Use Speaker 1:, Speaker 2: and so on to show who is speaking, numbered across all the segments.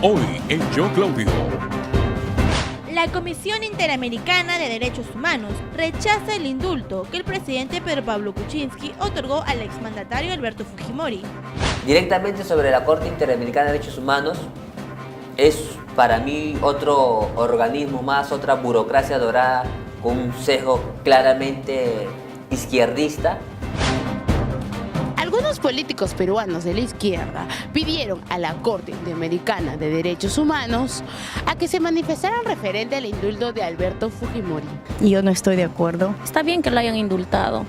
Speaker 1: Hoy en Yo Claudio.
Speaker 2: La Comisión Interamericana de Derechos Humanos rechaza el indulto que el presidente Pedro Pablo Kuczynski otorgó al exmandatario Alberto Fujimori.
Speaker 3: Directamente sobre la Corte Interamericana de Derechos Humanos, es para mí otro organismo más, otra burocracia dorada con un sesgo claramente izquierdista.
Speaker 4: Algunos políticos peruanos de la izquierda pidieron a la Corte Interamericana de Derechos Humanos a que se manifestaran referente al indulto de Alberto Fujimori.
Speaker 5: Y yo no estoy de acuerdo.
Speaker 6: Está bien que lo hayan indultado.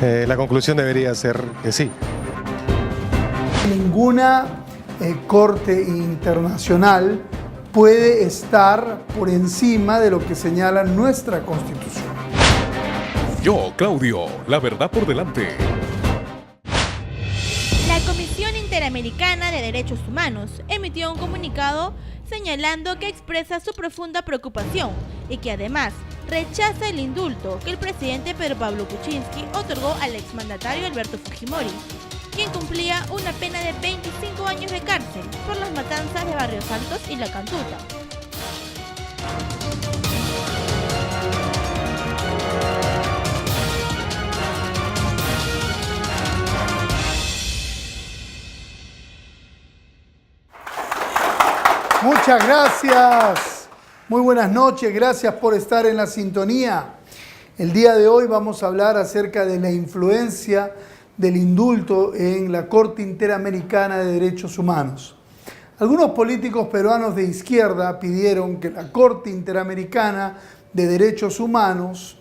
Speaker 7: La conclusión debería ser que sí.
Speaker 8: Ninguna corte internacional puede estar por encima de lo que señala nuestra Constitución.
Speaker 1: Yo Claudio, la verdad por delante.
Speaker 2: La Comisión Interamericana de Derechos Humanos emitió un comunicado señalando que expresa su profunda preocupación y que además rechaza el indulto que el presidente Pedro Pablo Kuczynski otorgó al exmandatario Alberto Fujimori, quien cumplía una pena de 25 años de cárcel por las matanzas de Barrios Altos y La Cantuta.
Speaker 8: Muchas gracias. Muy buenas noches. Gracias por estar en la sintonía. El día de hoy vamos a hablar acerca de la influencia del indulto en la Corte Interamericana de Derechos Humanos. Algunos políticos peruanos de izquierda pidieron que la Corte Interamericana de Derechos Humanos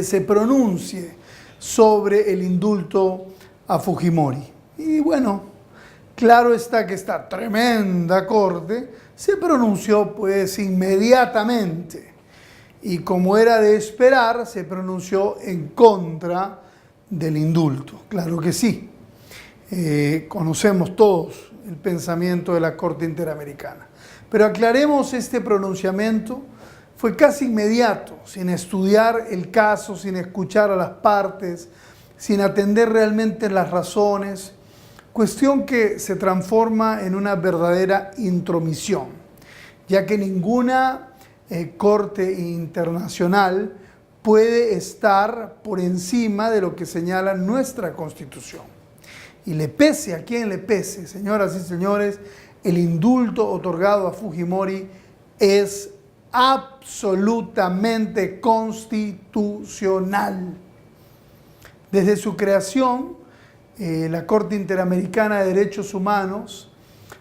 Speaker 8: se pronuncie sobre el indulto a Fujimori. Y bueno, claro está que esta tremenda corte se pronunció pues inmediatamente y como era de esperar se pronunció en contra del indulto. Claro que sí, conocemos todos el pensamiento de la Corte Interamericana, pero aclaremos, este pronunciamiento fue casi inmediato, sin estudiar el caso, sin escuchar a las partes, sin atender realmente las razones. Cuestión que se transforma en una verdadera intromisión, ya que ninguna corte internacional puede estar por encima de lo que señala nuestra Constitución. Y le pese a quien le pese, señoras y señores, el indulto otorgado a Fujimori es absolutamente constitucional. Desde su creación, la Corte Interamericana de Derechos Humanos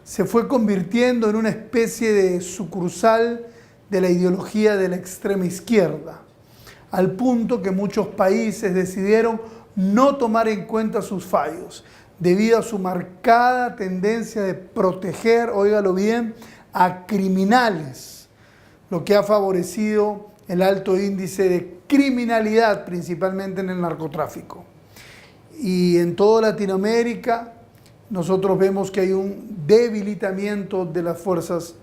Speaker 8: se fue convirtiendo en una especie de sucursal de la ideología de la extrema izquierda, al punto que muchos países decidieron no tomar en cuenta sus fallos, debido a su marcada tendencia de proteger, óigalo bien, a criminales, lo que ha favorecido el alto índice de criminalidad, principalmente en el narcotráfico. Y en toda Latinoamérica nosotros vemos que hay un debilitamiento de las Fuerzas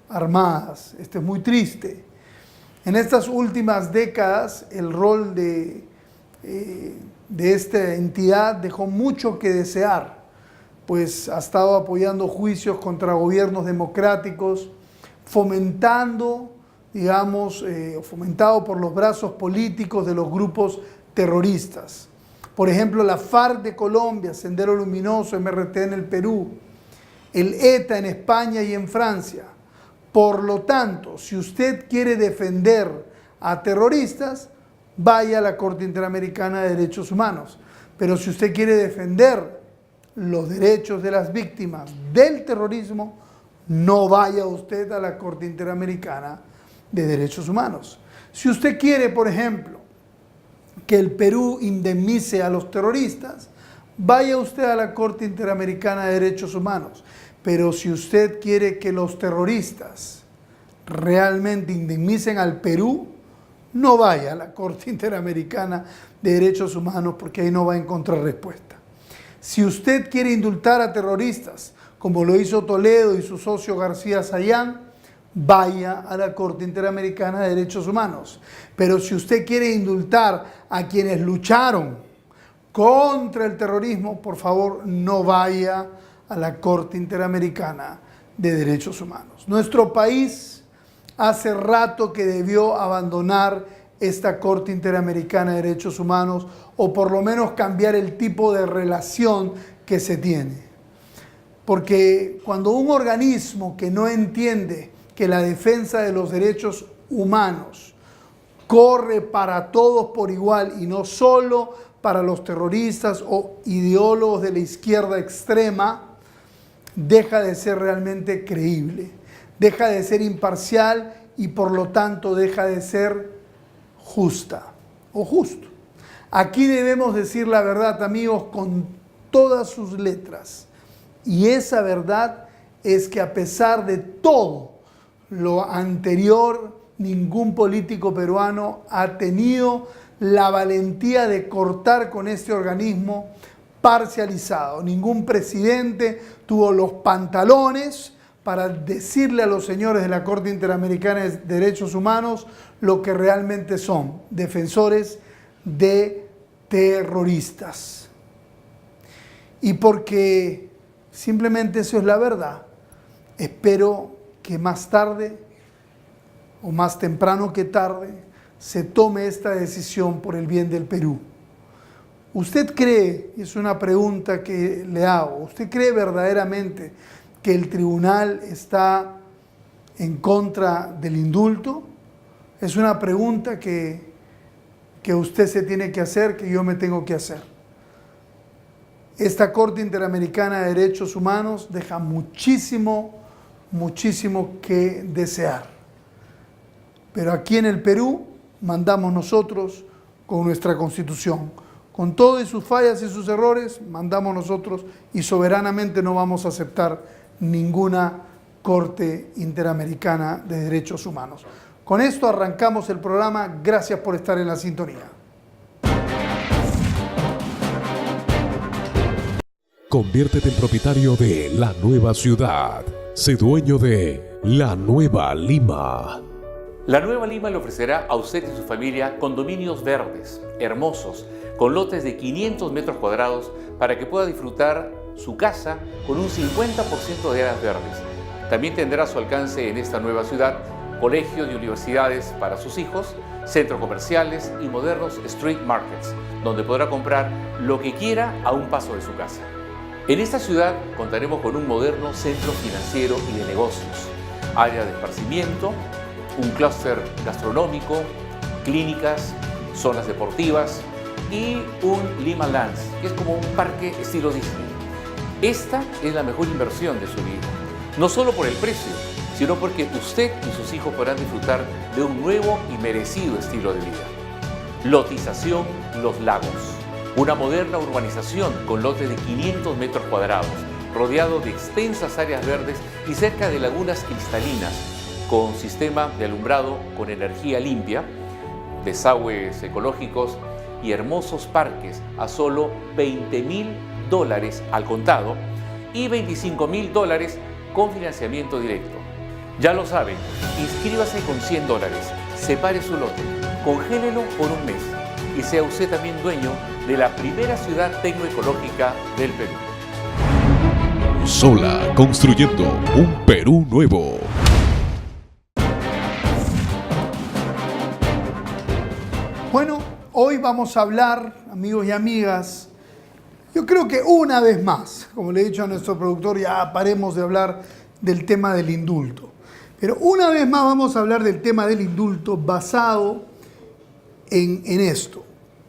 Speaker 8: Armadas. Esto es muy triste. En estas últimas décadas el rol de esta entidad dejó mucho que desear, pues ha estado apoyando juicios contra gobiernos democráticos, fomentando, fomentado por los brazos políticos de los grupos terroristas. Por ejemplo, la FARC de Colombia, Sendero Luminoso, MRT en el Perú, el ETA en España y en Francia. Por lo tanto, si usted quiere defender a terroristas, vaya a la Corte Interamericana de Derechos Humanos. Pero si usted quiere defender los derechos de las víctimas del terrorismo, no vaya usted a la Corte Interamericana de Derechos Humanos. Si usted quiere, por ejemplo, que el Perú indemnice a los terroristas, vaya usted a la Corte Interamericana de Derechos Humanos. Pero si usted quiere que los terroristas realmente indemnicen al Perú, no vaya a la Corte Interamericana de Derechos Humanos, porque ahí no va a encontrar respuesta. Si usted quiere indultar a terroristas, como lo hizo Toledo y su socio García Sayán, vaya a la Corte Interamericana de Derechos Humanos. Pero si usted quiere indultar a quienes lucharon contra el terrorismo, por favor, no vaya a la Corte Interamericana de Derechos Humanos. Nuestro país hace rato que debió abandonar esta Corte Interamericana de Derechos Humanos, o por lo menos cambiar el tipo de relación que se tiene. Porque cuando un organismo que no entiende que la defensa de los derechos humanos corre para todos por igual y no solo para los terroristas o ideólogos de la izquierda extrema, deja de ser realmente creíble, deja de ser imparcial y por lo tanto deja de ser justa o justo. Aquí debemos decir la verdad, amigos, con todas sus letras. Y esa verdad es que a pesar de todo lo anterior, ningún político peruano ha tenido la valentía de cortar con este organismo parcializado. Ningún presidente tuvo los pantalones para decirle a los señores de la Corte Interamericana de Derechos Humanos lo que realmente son: defensores de terroristas. Y porque simplemente eso es la verdad, espero que más tarde o más temprano que tarde se tome esta decisión por el bien del Perú. ¿Usted cree, y es una pregunta que le hago, usted cree verdaderamente que el tribunal está en contra del indulto? Es una pregunta que usted se tiene que hacer, que yo me tengo que hacer. Esta Corte Interamericana de Derechos Humanos deja muchísimo que desear. Pero aquí en el Perú mandamos nosotros con nuestra Constitución. Con todas sus fallas y sus errores, mandamos nosotros y soberanamente no vamos a aceptar ninguna Corte Interamericana de Derechos Humanos. Con esto arrancamos el programa. Gracias por estar en la sintonía.
Speaker 1: Conviértete en propietario de la nueva ciudad. Sé dueño de la Nueva Lima.
Speaker 9: La Nueva Lima le ofrecerá a usted y su familia condominios verdes, hermosos, con lotes de 500 metros cuadrados para que pueda disfrutar su casa con un 50% de áreas verdes. También tendrá a su alcance en esta nueva ciudad colegios y universidades para sus hijos, centros comerciales y modernos street markets, donde podrá comprar lo que quiera a un paso de su casa. En esta ciudad contaremos con un moderno centro financiero y de negocios, área de esparcimiento, un clúster gastronómico, clínicas, zonas deportivas y un Lima Lands, que es como un parque estilo Disney. Esta es la mejor inversión de su vida, no solo por el precio, sino porque usted y sus hijos podrán disfrutar de un nuevo y merecido estilo de vida. Lotización Los Lagos, una moderna urbanización con lotes de 500 metros cuadrados, rodeado de extensas áreas verdes y cerca de lagunas cristalinas, con sistema de alumbrado con energía limpia, desagües ecológicos y hermosos parques a solo $20.000 al contado y $25.000 con financiamiento directo. Ya lo saben, inscríbase con $100, separe su lote, congélelo por un mes y sea usted también dueño de la primera ciudad tecnoecológica del Perú.
Speaker 1: Sola, construyendo un Perú nuevo.
Speaker 8: Bueno, hoy vamos a hablar, amigos y amigas, yo creo que una vez más, como le he dicho a nuestro productor, ya paremos de hablar del tema del indulto. Pero una vez más vamos a hablar del tema del indulto basado en esto.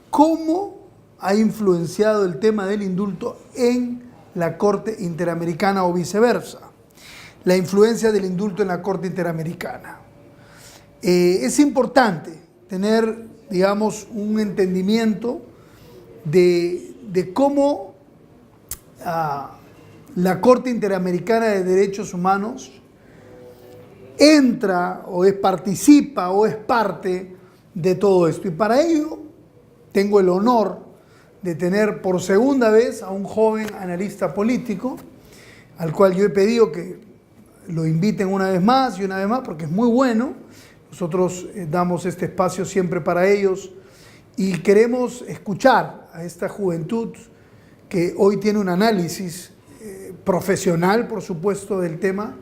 Speaker 8: ¿Cómo ha influenciado el tema del indulto en la Corte Interamericana o viceversa? La influencia del indulto en la Corte Interamericana. Es importante tener, digamos, un entendimiento de cómo la Corte Interamericana de Derechos Humanos entra o participa o es parte de todo esto. Y para ello tengo el honor de tener por segunda vez a un joven analista político, al cual yo he pedido que lo inviten una vez más y una vez más, porque es muy bueno. Nosotros damos este espacio siempre para ellos y queremos escuchar a esta juventud que hoy tiene un análisis profesional, por supuesto, del tema,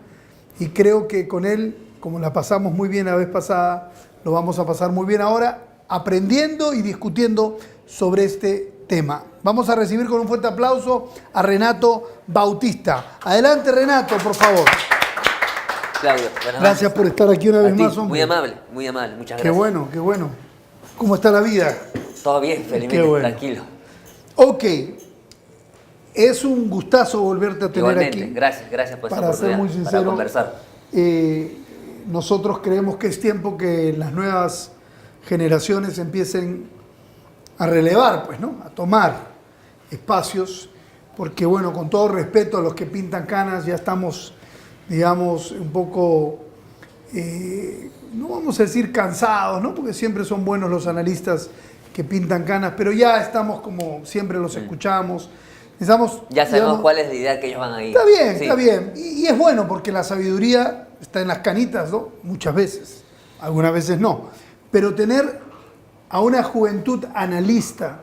Speaker 8: y creo que con él, como la pasamos muy bien la vez pasada, lo vamos a pasar muy bien ahora, aprendiendo y discutiendo sobre este tema. Vamos a recibir con un fuerte aplauso a Renato Bautista. Adelante, Renato, por favor.
Speaker 3: Claudio,
Speaker 8: Gracias por estar aquí una vez más,
Speaker 3: muy
Speaker 8: hombre.
Speaker 3: amable, muchas gracias.
Speaker 8: Qué bueno, qué bueno. ¿Cómo está la vida?
Speaker 3: Todo bien, felizmente,
Speaker 8: Qué bueno.
Speaker 3: tranquilo.
Speaker 8: Ok, es un gustazo volverte a tener
Speaker 3: Igualmente,
Speaker 8: aquí.
Speaker 3: gracias por esa
Speaker 8: Para ser
Speaker 3: oportunidad,
Speaker 8: muy
Speaker 3: para
Speaker 8: sincero,
Speaker 3: conversar.
Speaker 8: nosotros creemos que es tiempo que las nuevas generaciones empiecen a relevar, pues, ¿no? A tomar espacios, porque bueno, con todo respeto a los que pintan canas, ya estamos, digamos, un poco, no vamos a decir cansados, ¿no? Porque siempre son buenos los analistas que pintan canas, pero ya estamos como siempre los escuchamos. Necesitamos,
Speaker 3: Ya sabemos,
Speaker 8: digamos,
Speaker 3: cuál es la idea que ellos van a ir.
Speaker 8: Está bien,
Speaker 3: Sí.
Speaker 8: está bien. Y es bueno porque la sabiduría está en las canitas, ¿no? Muchas veces. Algunas veces no. Pero tener a una juventud analista,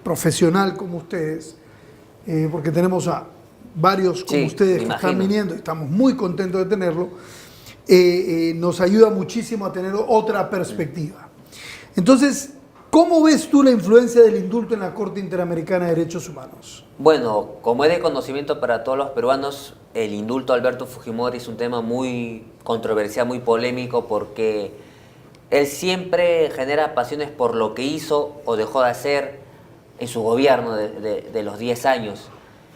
Speaker 8: profesional como ustedes, porque tenemos a varios como
Speaker 3: Sí,
Speaker 8: ustedes
Speaker 3: me
Speaker 8: que están
Speaker 3: imagino.
Speaker 8: viniendo y estamos muy contentos de tenerlo, nos ayuda muchísimo a tener otra perspectiva. Entonces, ¿cómo ves tú la influencia del indulto en la Corte Interamericana de Derechos Humanos?
Speaker 3: Bueno, como es de conocimiento para todos los peruanos, el indulto a Alberto Fujimori es un tema muy controversial, muy polémico, porque él siempre genera pasiones por lo que hizo o dejó de hacer en su gobierno de los 10 años.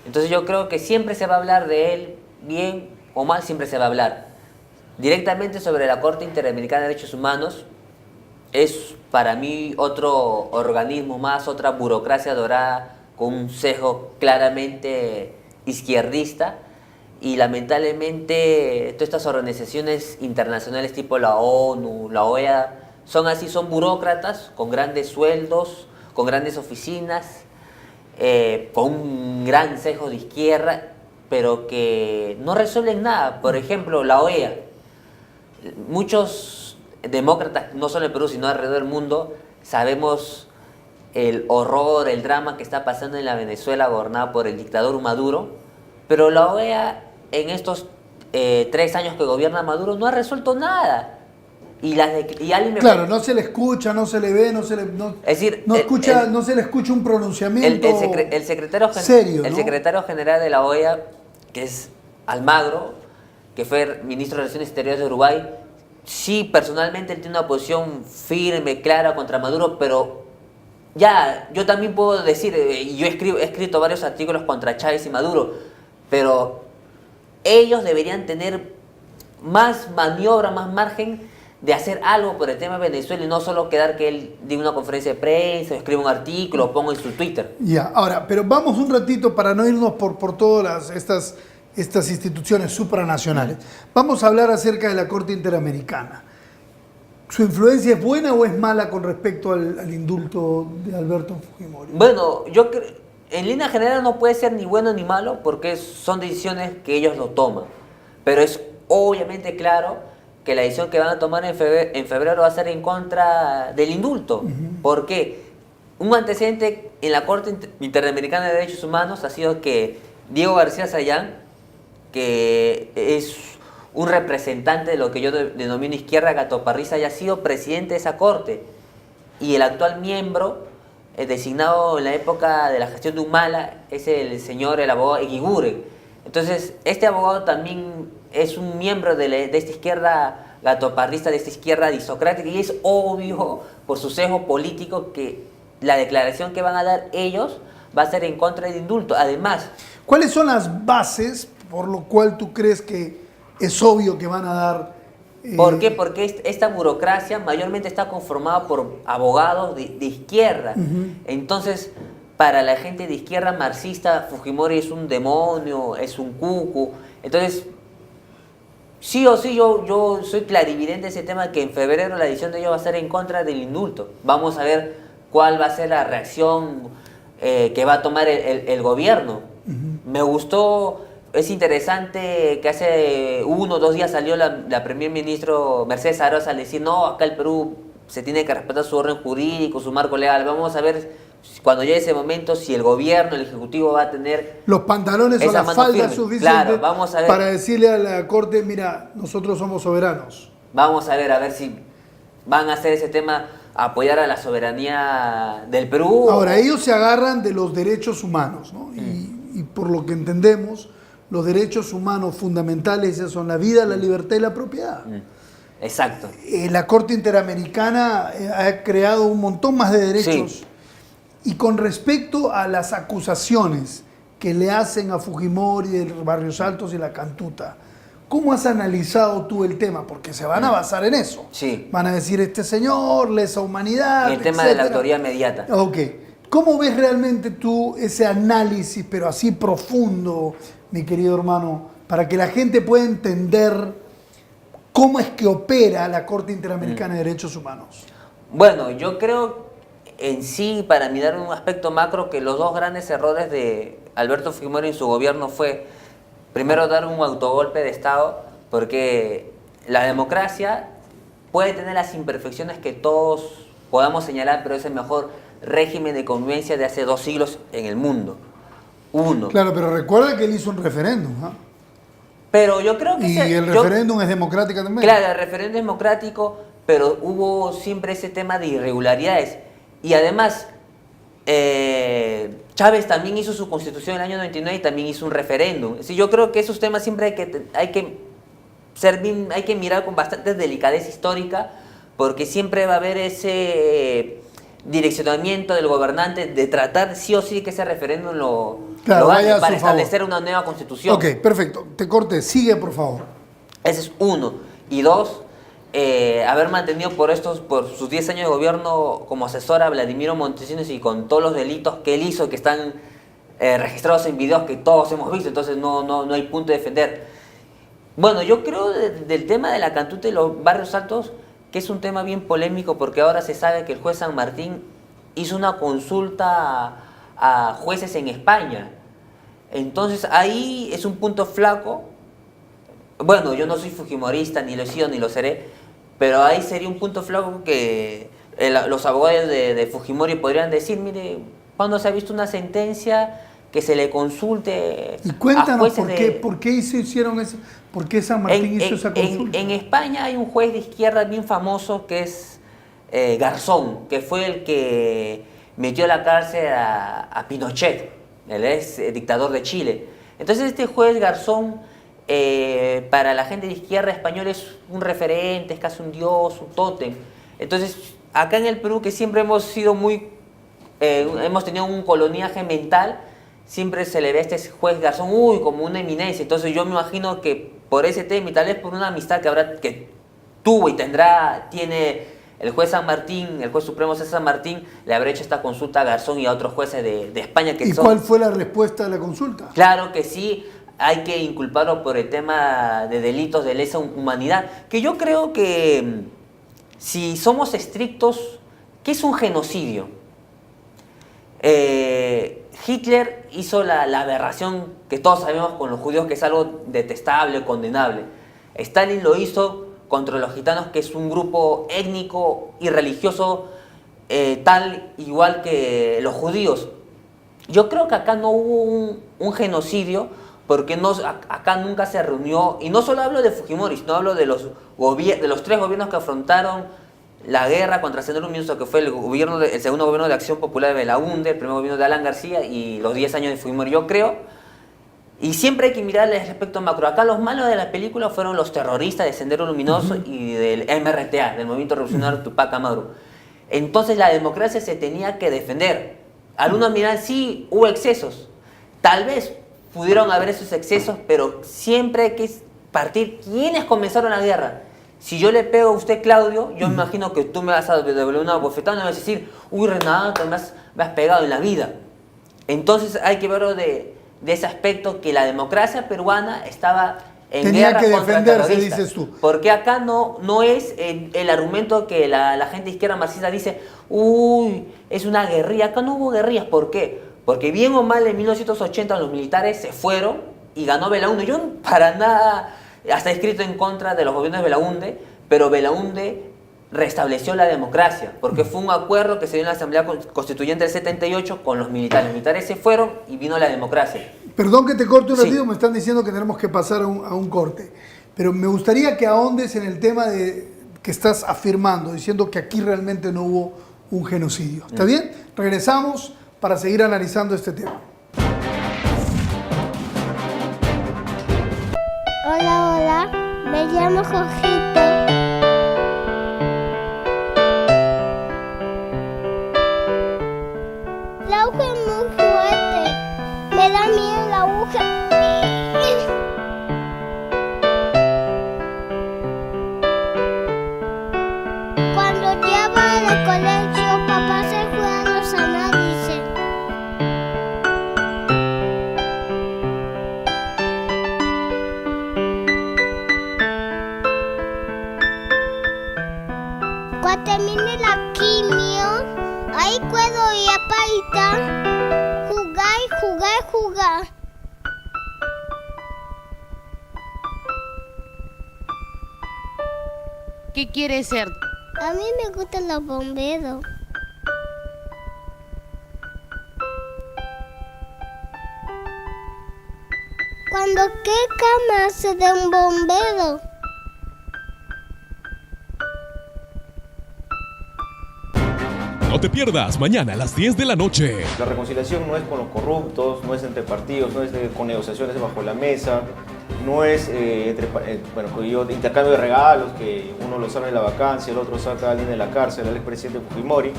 Speaker 3: Entonces yo creo que siempre se va a hablar de él, bien o mal, siempre se va a hablar. Directamente sobre la Corte Interamericana de Derechos Humanos, es para mí otro organismo más, otra burocracia dorada con un sesgo claramente izquierdista, y lamentablemente todas estas organizaciones internacionales tipo la ONU, la OEA, son así, son burócratas con grandes sueldos, con grandes oficinas, con un gran sesgo de izquierda, pero que no resuelven nada. Por ejemplo, la OEA, muchos demócratas, no solo en Perú, sino alrededor del mundo, sabemos el horror, el drama que está pasando en la Venezuela gobernada por el dictador Maduro, pero la OEA en estos 3 años que gobierna Maduro no ha resuelto nada. Y alguien me
Speaker 8: Claro, no se le escucha, no se le ve, no se le, no,
Speaker 3: Es decir,
Speaker 8: no no se le escucha un pronunciamiento
Speaker 3: el secretario,
Speaker 8: serio,
Speaker 3: el
Speaker 8: ¿no?
Speaker 3: secretario general de la OEA, que es Almagro, que fue ministro de Relaciones Exteriores de Uruguay, sí, personalmente él tiene una posición firme, clara contra Maduro, pero ya, yo también puedo decir, y yo he escrito varios artículos contra Chávez y Maduro, pero ellos deberían tener más maniobra, más margen de hacer algo por el tema de Venezuela y no solo quedar que él dé una conferencia de prensa, escriba un artículo o ponga en su Twitter.
Speaker 8: Ya, ahora, pero vamos un ratito para no irnos por todas estas instituciones supranacionales. Vamos a hablar acerca de la Corte Interamericana. ¿Su influencia es buena o es mala con respecto al indulto de Alberto Fujimori?
Speaker 3: Bueno, yo creo, en línea general no puede ser ni bueno ni malo porque son decisiones que ellos lo toman. Pero es obviamente claro que la decisión que van a tomar en febrero va a ser en contra del indulto. ¿Por qué? Un antecedente en la Corte Interamericana de Derechos Humanos ha sido que Diego García Sayán, que es un representante de lo que yo denomino izquierda gatoparrista, haya sido presidente de esa corte, y el actual miembro designado en la época de la gestión de Humala es el abogado Eguiguren. Entonces este abogado también es un miembro de esta izquierda gatoparrista, de esta izquierda aristocrática, y es obvio por su sesgo político que la declaración que van a dar ellos va a ser en contra del indulto. Además,
Speaker 8: ¿cuáles son las bases por lo cual tú crees que es obvio que van a dar?
Speaker 3: ¿Por qué? Porque esta burocracia mayormente está conformada por abogados de izquierda. Entonces, para la gente de izquierda marxista, Fujimori es un demonio, es un cuco. Entonces, sí o sí, yo soy clarividente de ese tema, que en febrero la decisión de ellos va a ser en contra del indulto. Vamos a ver cuál va a ser la reacción que va a tomar el gobierno. Me gustó. Es interesante que hace 1 o 2 días salió la primer ministro Mercedes Arauz al decir, no, acá el Perú se tiene que respetar su orden jurídico, su marco legal. Vamos a ver cuando llegue ese momento, si el gobierno, el ejecutivo va a tener
Speaker 8: los pantalones o
Speaker 3: esa
Speaker 8: la
Speaker 3: mano
Speaker 8: falda
Speaker 3: firme.
Speaker 8: suficiente
Speaker 3: Claro, vamos a ver.
Speaker 8: para decirle a la Corte, mira, nosotros somos soberanos.
Speaker 3: Vamos a ver si van a hacer ese tema, apoyar a la soberanía del Perú.
Speaker 8: Ahora, ellos se agarran de los derechos humanos, ¿no? Y por lo que entendemos, los derechos humanos fundamentales son la vida, la libertad y la propiedad.
Speaker 3: Exacto.
Speaker 8: La Corte Interamericana ha creado un montón más de derechos.
Speaker 3: Sí.
Speaker 8: Y con respecto a las acusaciones que le hacen a Fujimori, el Barrios Altos y la Cantuta, ¿cómo has analizado tú el tema? Porque se van a basar en eso.
Speaker 3: Sí.
Speaker 8: Van a decir, este señor, lesa humanidad,
Speaker 3: Y el tema de la
Speaker 8: etcétera.
Speaker 3: autoría inmediata.
Speaker 8: Ok. ¿Cómo ves realmente tú ese análisis, pero así profundo, mi querido hermano, para que la gente pueda entender cómo es que opera la Corte Interamericana de Derechos Humanos?
Speaker 3: Bueno, yo creo en sí, para mirar un aspecto macro, que los dos grandes errores de Alberto Fujimori en su gobierno fue, primero, dar un autogolpe de Estado, porque la democracia puede tener las imperfecciones que todos podamos señalar, pero es el mejor régimen de convivencia de hace 2 siglos en el mundo. Uno.
Speaker 8: Claro, pero recuerda que él hizo un referéndum, ¿ah?
Speaker 3: Pero yo creo que...
Speaker 8: Y el referéndum es democrático también.
Speaker 3: Claro, el referéndum es democrático, pero hubo siempre ese tema de irregularidades. Y además, Chávez también hizo su constitución en el año 99 y también hizo un referéndum. Es decir, yo creo que esos temas siempre hay que mirar con bastante delicadeza histórica, porque siempre va a haber ese direccionamiento del gobernante de tratar sí o sí que ese referéndum lo
Speaker 8: vaya a
Speaker 3: para
Speaker 8: su favor.
Speaker 3: establecer una nueva constitución.
Speaker 8: Ok, perfecto. Te corte. Sigue, por favor.
Speaker 3: Ese es uno. Y dos, haber mantenido por sus 10 años de gobierno como asesor a Vladimiro Montesinos y con todos los delitos que él hizo, que están registrados en videos que todos hemos visto, entonces no hay punto de defender. Bueno, yo creo del tema de la Cantuta y los Barrios Altos, que es un tema bien polémico, porque ahora se sabe que el juez San Martín hizo una consulta a jueces en España. Entonces ahí es un punto flaco. Bueno, yo no soy fujimorista, ni lo he sido, ni lo seré, pero ahí sería un punto flaco que los abogados de Fujimori podrían decir, mire, ¿cuándo se ha visto una sentencia que se le consulte
Speaker 8: Y cuéntanos
Speaker 3: a jueces
Speaker 8: por qué hicieron eso, por qué San Martín hizo esa consulta.
Speaker 3: En España hay un juez de izquierda bien famoso que es Garzón, que fue el que metió a la cárcel a Pinochet, el ex dictador de Chile. Entonces este juez Garzón, para la gente de izquierda española es un referente, es casi un dios, un tótem. Entonces acá en el Perú, que siempre hemos sido hemos tenido un coloniaje mental, siempre se le ve a este juez Garzón, como una eminencia. Entonces yo me imagino que por ese tema y tal vez por una amistad que tuvo y tiene el juez San Martín, el juez supremo César San Martín, le habrá hecho esta consulta a Garzón y a otros jueces de España.
Speaker 8: ¿Y cuál fue la respuesta de la consulta?
Speaker 3: Claro que sí, hay que inculparlo por el tema de delitos de lesa humanidad, que yo creo que si somos estrictos, ¿qué es un genocidio? Hitler hizo la aberración que todos sabemos con los judíos, que es algo detestable, condenable. Stalin lo hizo contra los gitanos, que es un grupo étnico y religioso tal igual que los judíos. Yo creo que acá no hubo un genocidio, porque acá nunca se reunió, y no solo hablo de Fujimori, sino hablo de los 3 gobiernos que afrontaron la guerra contra Sendero Luminoso, que fue el segundo gobierno de Acción Popular de Belaúnde, el primer gobierno de Alan García y los 10 años de Fujimori, yo creo. Y siempre hay que mirar el aspecto macro. Acá los malos de la película fueron los terroristas de Sendero Luminoso y del MRTA, del Movimiento Revolucionario Tupac Amaru. Entonces la democracia se tenía que defender. Algunos miran, sí, hubo excesos. Tal vez pudieron haber esos excesos, pero siempre hay que partir quiénes comenzaron la guerra. Si yo le pego a usted, Claudio, yo me imagino que tú me vas a devolver una bofetada y me vas a decir, Renato, me has pegado en la vida. Entonces hay que verlo de ese aspecto, que la democracia peruana estaba en guerra contra terroristas.
Speaker 8: Dices tú.
Speaker 3: Porque acá no es el argumento que la gente izquierda marxista dice, es una guerrilla. Acá no hubo guerrillas. ¿Por qué? Porque bien o mal en 1980 los militares se fueron y ganó Belaúnde. Yo para nada, hasta he escrito en contra de los gobiernos de Belaúnde, pero Belaúnde restableció la democracia, porque fue un acuerdo que se dio en la Asamblea Constituyente del 78 con los militares. Los militares se fueron y vino la democracia.
Speaker 8: Perdón que te corte un
Speaker 3: Sí.
Speaker 8: ratito, me están diciendo que tenemos que pasar a un corte. Pero me gustaría que ahondes en el tema que estás afirmando, diciendo que aquí realmente no hubo un genocidio. ¿Está bien? Regresamos para seguir analizando este tema.
Speaker 10: Hola, hola, me llamo Jorgito. La aguja es muy fuerte, me da miedo la aguja. Cuando lleva al colegio, papá se juega los análisis. Cuando termine la quimio, ahí puedo ir a Paita, jugar y jugar y jugar.
Speaker 4: ¿Qué quieres ser?
Speaker 10: A mí me gustan los bomberos. Cuando qué cama hace de un bombero.
Speaker 1: No te pierdas mañana a las 10 de la noche.
Speaker 11: La reconciliación no es con los corruptos, no es entre partidos, no es con negociaciones bajo la mesa, no es intercambio de regalos, que uno lo saca de la vacancia, el otro saca a alguien de la cárcel, al expresidente Fujimori.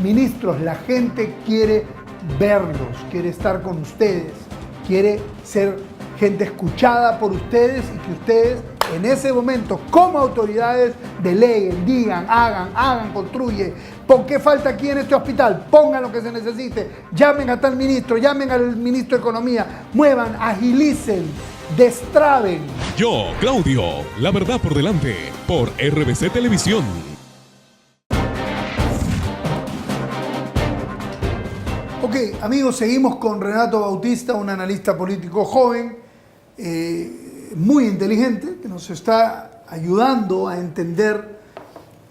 Speaker 8: Ministros, la gente quiere verlos, quiere estar con ustedes, quiere ser gente escuchada por ustedes y que ustedes en ese momento como autoridades deleguen, digan, hagan, construyen. ¿Por qué falta aquí en este hospital? Pongan lo que se necesite, llamen a tal ministro, llamen al ministro de Economía, muevan, agilicen, destraben.
Speaker 1: Yo, Claudio, la verdad por delante, por RBC Televisión.
Speaker 8: Ok, amigos, seguimos con Renato Bautista, un analista político joven, muy inteligente, que nos está ayudando a entender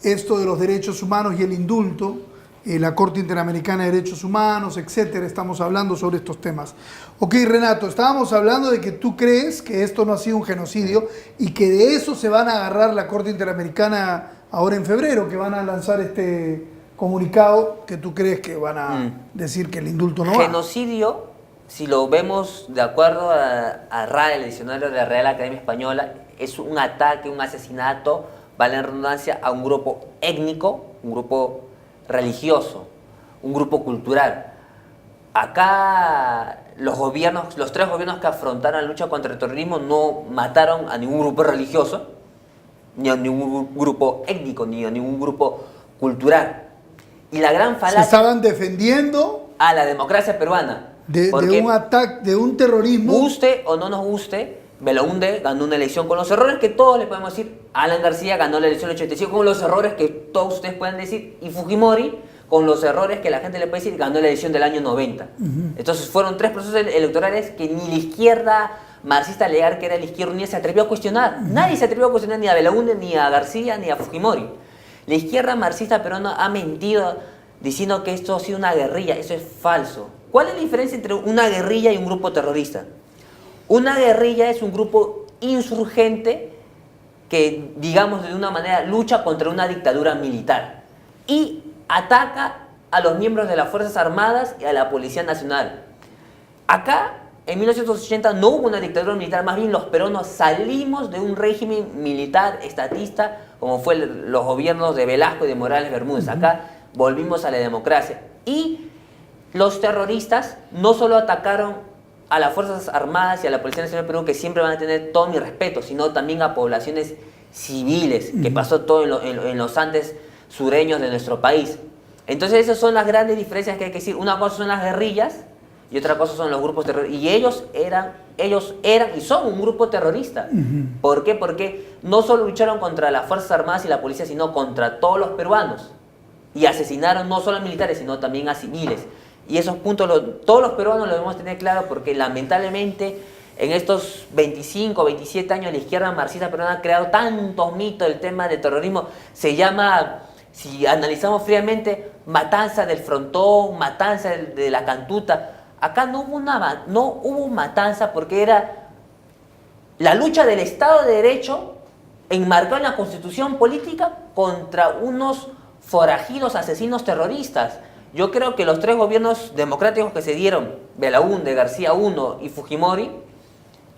Speaker 8: esto de los derechos humanos y el indulto, la Corte Interamericana de Derechos Humanos, etcétera. Estamos hablando sobre estos temas. Ok, Renato, estábamos hablando de que tú crees que esto no ha sido un genocidio y que de eso se van a agarrar la Corte Interamericana ahora en febrero, que van a lanzar este comunicado que tú crees que van a decir que el indulto no va.
Speaker 3: Genocidio, si lo vemos de acuerdo a RAE, el diccionario de la Real Academia Española, es un ataque, un asesinato, vale la redundancia, a un grupo étnico, un grupo religioso, un grupo cultural. Acá los tres gobiernos que afrontaron la lucha contra el terrorismo no mataron a ningún grupo religioso, ni a ningún grupo étnico, ni a ningún grupo cultural. Y la gran falacia...
Speaker 8: Se estaban defendiendo
Speaker 3: a la democracia peruana.
Speaker 8: de un ataque, de un terrorismo.
Speaker 3: Guste o no nos guste, Belaúnde ganó una elección con los errores que todos le podemos decir. Alan García ganó la elección del 85 con los errores que todos ustedes pueden decir. Y Fujimori, con los errores que la gente le puede decir, ganó la elección del año 90. Entonces fueron tres procesos electorales que ni la izquierda marxista legal, que era la izquierda unida, se atrevió a cuestionar. Nadie se atrevió a cuestionar ni a Belaúnde, ni a García, ni a Fujimori. La izquierda marxista peruana ha mentido diciendo que esto ha sido una guerrilla. Eso es falso. ¿Cuál es la diferencia entre una guerrilla y un grupo terrorista? Una guerrilla es un grupo insurgente que, digamos, de una manera lucha contra una dictadura militar y ataca a los miembros de las Fuerzas Armadas y a la Policía Nacional. Acá, en 1980, no hubo una dictadura militar, más bien los peruanos salimos de un régimen militar estatista como fue los gobiernos de Velasco y de Morales Bermúdez. Acá volvimos a la democracia. Y los terroristas no solo atacaron a las Fuerzas Armadas y a la Policía Nacional del Perú, que siempre van a tener todo mi respeto, sino también a poblaciones civiles, que pasó todo en los Andes sureños de nuestro país. Entonces esas son las grandes diferencias que hay que decir. Una cosa son las guerrillas y otra cosa son los grupos terroristas. Y ellos eran y son un grupo terrorista. ¿Por qué? Porque no solo lucharon contra las Fuerzas Armadas y la policía, sino contra todos los peruanos. Y asesinaron no solo a militares, sino también a civiles. Y esos puntos todos los peruanos lo debemos tener claro, porque lamentablemente en estos 25, 27 años la izquierda marxista peruana ha creado tantos mitos del tema del terrorismo. Se llama, si analizamos fríamente, matanza del Frontón, matanza de la Cantuta. Acá no hubo matanza porque era la lucha del Estado de Derecho enmarcado en la Constitución política contra unos forajidos asesinos terroristas. Yo creo que los 3 gobiernos democráticos que se dieron, Belaúnde, García I y Fujimori,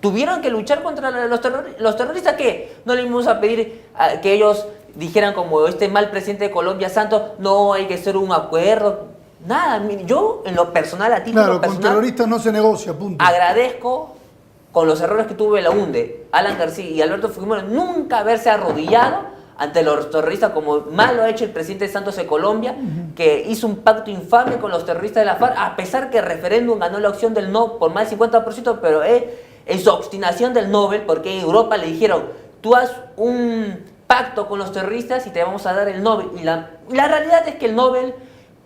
Speaker 3: tuvieron que luchar contra los terroristas. ¿Qué? No le íbamos a pedir que ellos dijeran como este mal presidente de Colombia, Santos, no, hay que hacer un acuerdo. Nada, yo en lo personal, a título personal,
Speaker 8: con terroristas no se negocia, punto.
Speaker 3: Agradezco con los errores que tuvo Belaúnde, Alan García y Alberto Fujimori, nunca haberse arrodillado ante los terroristas como mal lo ha hecho el presidente Santos de Colombia, que hizo un pacto infame con los terroristas de la FARC, a pesar que el referéndum ganó la opción del no por más del 50%, pero en su obstinación del Nobel, porque en Europa le dijeron, tú haz un pacto con los terroristas y te vamos a dar el Nobel. Y la realidad es que el Nobel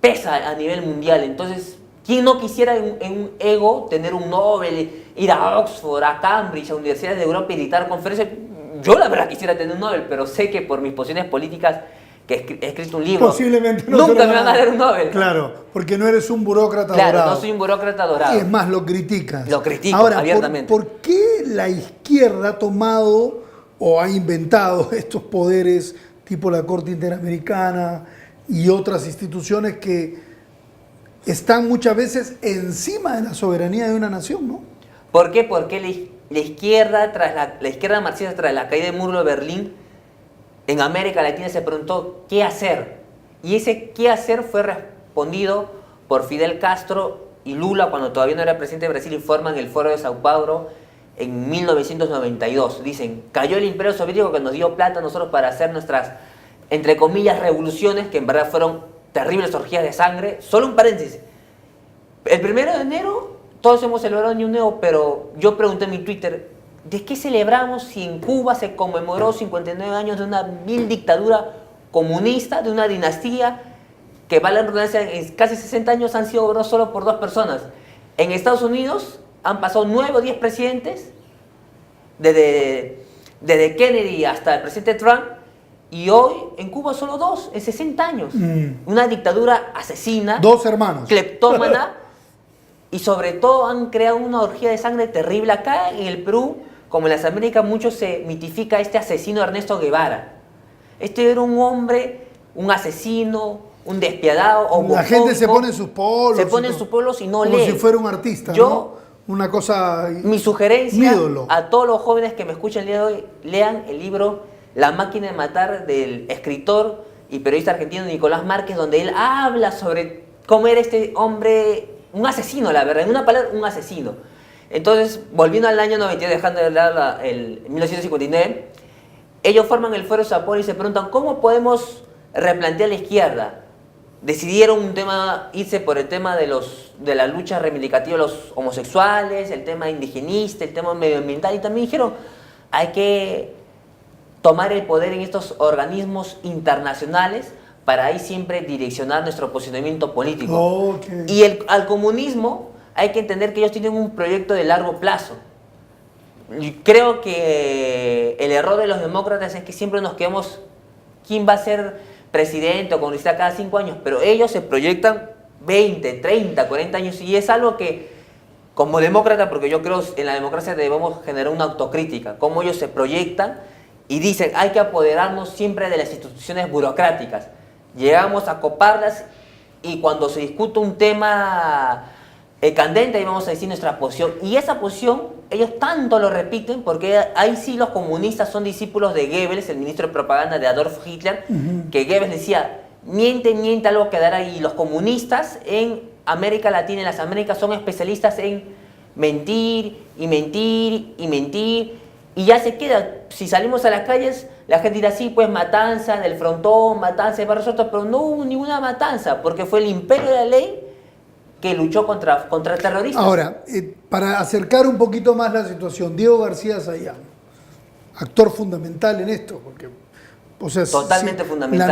Speaker 3: pesa a nivel mundial, entonces, ¿quién no quisiera en un ego tener un Nobel, ir a Oxford, a Cambridge, a universidades de Europa y dictar conferencias? Yo la verdad quisiera tener un Nobel, pero sé que por mis posiciones políticas, que he escrito un libro,
Speaker 8: posiblemente
Speaker 3: nunca me van a dar un Nobel.
Speaker 8: Claro, porque no eres un burócrata
Speaker 3: dorado.
Speaker 8: Claro,
Speaker 3: no soy un burócrata dorado.
Speaker 8: Y es más, lo criticas.
Speaker 3: Lo critico
Speaker 8: ahora,
Speaker 3: abiertamente.
Speaker 8: ¿por qué la izquierda ha tomado o ha inventado estos poderes tipo la Corte Interamericana y otras instituciones que están muchas veces encima de la soberanía de una nación, ¿no?
Speaker 3: ¿Por qué? Porque la izquierda marxista tras la caída del muro de Berlín en América Latina se preguntó qué hacer. Y ese qué hacer fue respondido por Fidel Castro y Lula cuando todavía no era presidente de Brasil, informan en el Foro de Sao Paulo en 1992. Dicen, cayó el Imperio Soviético que nos dio plata a nosotros para hacer nuestras, entre comillas, revoluciones, que en verdad fueron terribles orgías de sangre. Solo un paréntesis. El 1 de enero todos hemos celebrado Año Nuevo, pero yo pregunté en mi Twitter, ¿de qué celebramos si en Cuba se conmemoró 59 años de una vil dictadura comunista, de una dinastía que, vale la redundancia, en casi 60 años han sido gobernados solo por 2 personas? En Estados Unidos han pasado 9 o 10 presidentes, desde Kennedy hasta el presidente Trump, y hoy en Cuba solo 2, en 60 años. Una dictadura asesina.
Speaker 8: 2 hermanos.
Speaker 3: Cleptómana. Y sobre todo han creado una orgía de sangre terrible. Acá en el Perú, como en las Américas, mucho se mitifica este asesino Ernesto Guevara. Este era un hombre, un asesino, un despiadado, homofóbico.
Speaker 8: La gente se pone en sus polos.
Speaker 3: Se pone en sus polos y no lee.
Speaker 8: Como si fuera un artista, ¿no? Una cosa...
Speaker 3: Mi sugerencia a todos los jóvenes que me escuchan el día de hoy, lean el libro La máquina de matar del escritor y periodista argentino Nicolás Márquez, donde él habla sobre cómo era este hombre, un asesino, la verdad, en una palabra, un asesino. Entonces, volviendo al año 92, dejando de lado el 1959, ellos forman el Foro de Sao Paulo y se preguntan ¿cómo podemos replantear la izquierda? Decidieron irse por el tema de la lucha reivindicativa de los homosexuales, el tema indigenista, el tema medioambiental, y también dijeron hay que tomar el poder en estos organismos internacionales para ahí siempre direccionar nuestro posicionamiento político. Y al comunismo hay que entender que ellos tienen un proyecto de largo plazo. Y creo que el error de los demócratas es que siempre nos quedamos quién va a ser presidente o congresista cada 5 años, pero ellos se proyectan 20, 30, 40 años, y es algo que como demócrata, porque yo creo en la democracia debemos generar una autocrítica, cómo ellos se proyectan y dicen hay que apoderarnos siempre de las instituciones burocráticas. Llegamos a coparlas y cuando se discute un tema candente ahí vamos a decir nuestra posición, y esa posición ellos tanto lo repiten porque ahí sí los comunistas son discípulos de Goebbels, el ministro de propaganda de Adolf Hitler, que Goebbels decía miente, algo quedará, y los comunistas en América Latina, en las Américas, son especialistas en mentir y mentir y mentir, y ya se queda. Si salimos a las calles, la gente dirá sí, pues matanza del Frontón, matanza de Barrio Soto, pero no hubo ninguna matanza, porque fue el imperio de la ley que luchó contra terroristas.
Speaker 8: Ahora, para acercar un poquito más la situación, Diego García Sayán, actor fundamental en esto, porque, o sea,
Speaker 3: totalmente fundamental.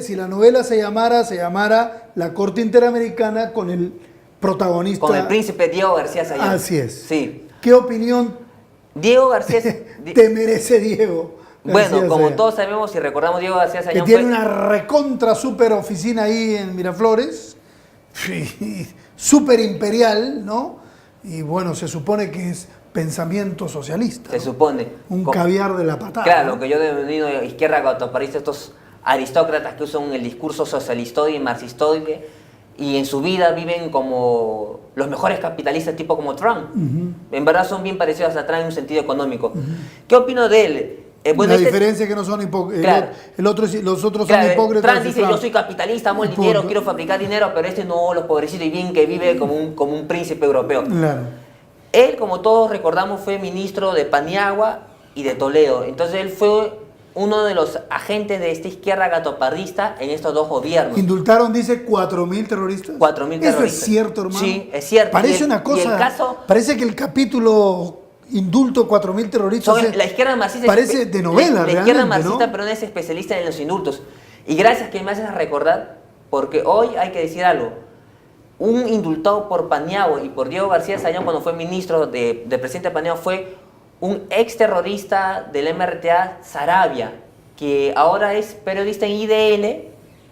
Speaker 8: Si la novela se llamara La Corte Interamericana con el protagonista.
Speaker 3: Con el príncipe Diego García Sayán.
Speaker 8: Así es.
Speaker 3: Sí.
Speaker 8: ¿Qué opinión
Speaker 3: Diego García...
Speaker 8: te merece Diego?
Speaker 3: Bueno,
Speaker 8: García
Speaker 3: como
Speaker 8: Sayán?
Speaker 3: todos sabemos y recordamos, Diego García
Speaker 8: Que
Speaker 3: Sayán
Speaker 8: tiene
Speaker 3: fue...
Speaker 8: una recontra super oficina ahí en Miraflores, súper imperial, ¿no? Y bueno, se supone que es pensamiento socialista.
Speaker 3: Se
Speaker 8: ¿no?
Speaker 3: supone.
Speaker 8: Un caviar de la patada.
Speaker 3: Claro,
Speaker 8: ¿no?
Speaker 3: lo que yo denomino izquierda gatoparista, estos aristócratas que usan el discurso socialistoide y marxistoide y en su vida viven como los mejores capitalistas tipo como Trump. En verdad son bien parecidos a Trump en un sentido económico. ¿Qué opino de él?
Speaker 8: La diferencia es que no son hipócritas.
Speaker 3: Claro.
Speaker 8: Los otros
Speaker 3: Claro,
Speaker 8: son hipócritas.
Speaker 3: Trump dice, yo soy capitalista, amo el dinero, quiero fabricar dinero, pero este no, los pobrecitos y bien que vive como un príncipe europeo.
Speaker 8: Claro.
Speaker 3: Él, como todos recordamos, fue ministro de Paniagua y de Toledo. Entonces él fue uno de los agentes de esta izquierda gatoparrista en estos dos gobiernos.
Speaker 8: Indultaron, dice, 4.000 terroristas.
Speaker 3: 4.000 terroristas.
Speaker 8: ¿Eso es cierto, hermano?
Speaker 3: Sí, es cierto.
Speaker 8: Parece una cosa... Parece que el capítulo indulto 4.000 terroristas...
Speaker 3: La izquierda marxista...
Speaker 8: Parece de novela,
Speaker 3: La izquierda
Speaker 8: realmente,
Speaker 3: marxista,
Speaker 8: ¿no?
Speaker 3: pero no es especialista en los indultos. Y gracias que me haces recordar, porque hoy hay que decir algo. Un indultado por Paniagua y por Diego García Sayán cuando fue ministro de presidente de Paniagua fue un ex terrorista del MRTA, Sarabia, que ahora es periodista en IDL,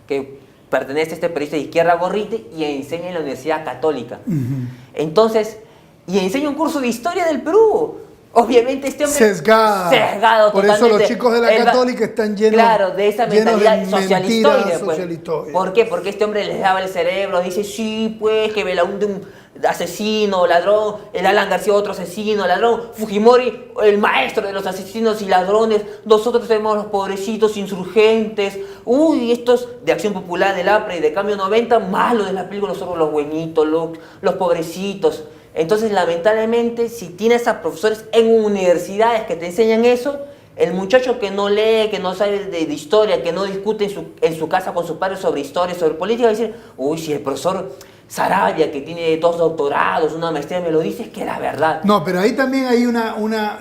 Speaker 3: que pertenece a este periodista de izquierda Gorrite y enseña en la Universidad Católica. Entonces, y enseña un curso de historia del Perú. Obviamente este hombre sesgado
Speaker 8: por eso
Speaker 3: totalmente.
Speaker 8: los chicos de la Católica están llenos,
Speaker 3: claro, de esa mentalidad socialistoide, pues.
Speaker 8: socialistoide.
Speaker 3: ¿Por qué? Porque este hombre les daba el cerebro, dice, sí, pues, que Belaúnde un asesino, ladrón, el Alan García otro asesino, ladrón, Fujimori el maestro de los asesinos y ladrones, nosotros tenemos los pobrecitos insurgentes, uy, estos de Acción Popular, del APRA y de Cambio 90, malos de la película, nosotros los buenitos, los pobrecitos. Entonces, lamentablemente, si tienes a profesores en universidades que te enseñan eso, el muchacho que no lee, que no sabe de historia, que no discute en su casa con sus padres sobre historia, sobre política, va a decir, uy, si el profesor Sarabia, que tiene 2 doctorados, una maestría, me lo dice, es que era verdad.
Speaker 8: No, pero ahí también hay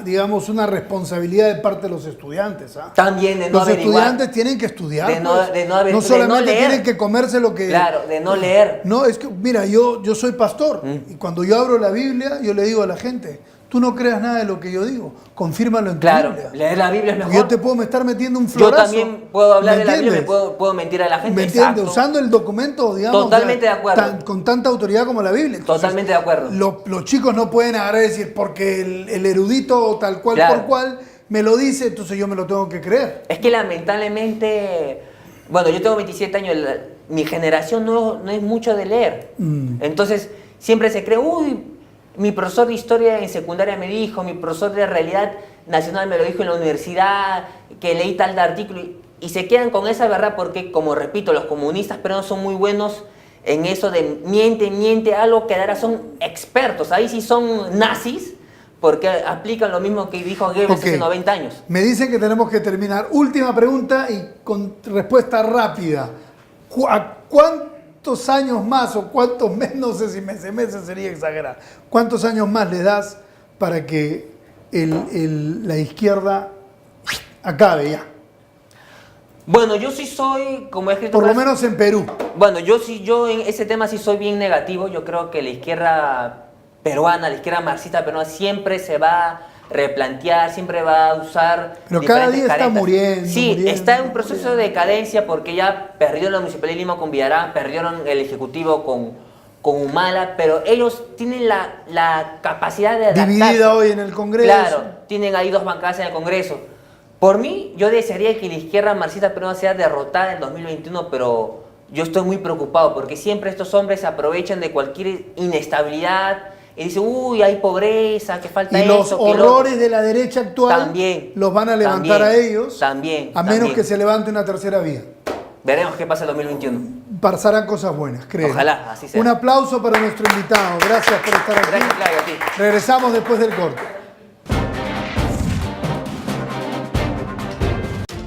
Speaker 8: digamos, una responsabilidad de parte de los estudiantes. ¿Ah?
Speaker 3: También de no
Speaker 8: los
Speaker 3: averiguar.
Speaker 8: Los estudiantes tienen que estudiar. No solamente
Speaker 3: de no leer.
Speaker 8: tienen que comerse lo que...
Speaker 3: Claro, de no leer.
Speaker 8: No, es que, mira, yo soy pastor y cuando yo abro la Biblia, yo le digo a la gente, tú no creas nada de lo que yo digo, confírmalo en tu Biblia.
Speaker 3: Claro, leer la Biblia es mejor.
Speaker 8: Yo te puedo estar metiendo un florazo.
Speaker 3: Yo también puedo hablar de la Biblia, puedo mentir a la gente.
Speaker 8: ¿Me entiendes? Usando el documento, digamos,
Speaker 3: totalmente de acuerdo.
Speaker 8: Con tanta autoridad como la Biblia. Entonces,
Speaker 3: totalmente de acuerdo.
Speaker 8: Los chicos no pueden agarrar y decir, porque el erudito tal cual por cual me lo dice, entonces yo me lo tengo que creer.
Speaker 3: Es que lamentablemente, bueno, yo tengo 27 años, mi generación no es mucho de leer. Entonces, siempre se cree, uy, mi profesor de historia en secundaria me dijo, mi profesor de realidad nacional me lo dijo en la universidad, que leí tal artículo, y se quedan con esa verdad porque, como repito, los comunistas pero no son muy buenos en eso de miente, algo que ahora son expertos, ahí sí son nazis, porque aplican lo mismo que dijo Goebbels hace 90 años.
Speaker 8: Me dicen que tenemos que terminar. Última pregunta y con respuesta rápida. ¿Cuántos años más o cuántos meses, no sé si meses sería exagerar, cuántos años más le das para que la izquierda acabe ya?
Speaker 3: Bueno, yo sí soy, como he escrito...
Speaker 8: Por lo menos en Perú.
Speaker 3: Bueno, yo en ese tema sí soy bien negativo. Yo creo que la izquierda peruana, la izquierda marxista peruana siempre se va a replantear, siempre va a usar...
Speaker 8: Pero cada día está muriendo.
Speaker 3: Sí, está en un proceso de decadencia porque ya perdió la Municipalidad de Lima con Villarán, perdieron el Ejecutivo con Humala, pero ellos tienen la capacidad de adaptarse.
Speaker 8: Dividida hoy en el Congreso.
Speaker 3: Claro, tienen ahí 2 bancadas en el Congreso. Por mí, yo desearía que la izquierda marxista peruana sea derrotada en 2021, pero yo estoy muy preocupado porque siempre estos hombres se aprovechan de cualquier inestabilidad y dicen, uy, hay pobreza, que falta
Speaker 8: y los horrores de la derecha actual
Speaker 3: también,
Speaker 8: los van a levantar a ellos, a menos que se levante una tercera vía.
Speaker 3: Veremos qué pasa en 2021.
Speaker 8: Pasarán cosas buenas, creo.
Speaker 3: Ojalá, así sea.
Speaker 8: Un aplauso para nuestro invitado. Gracias por estar aquí.
Speaker 3: Gracias, Claudio, a ti.
Speaker 8: Regresamos después del corte.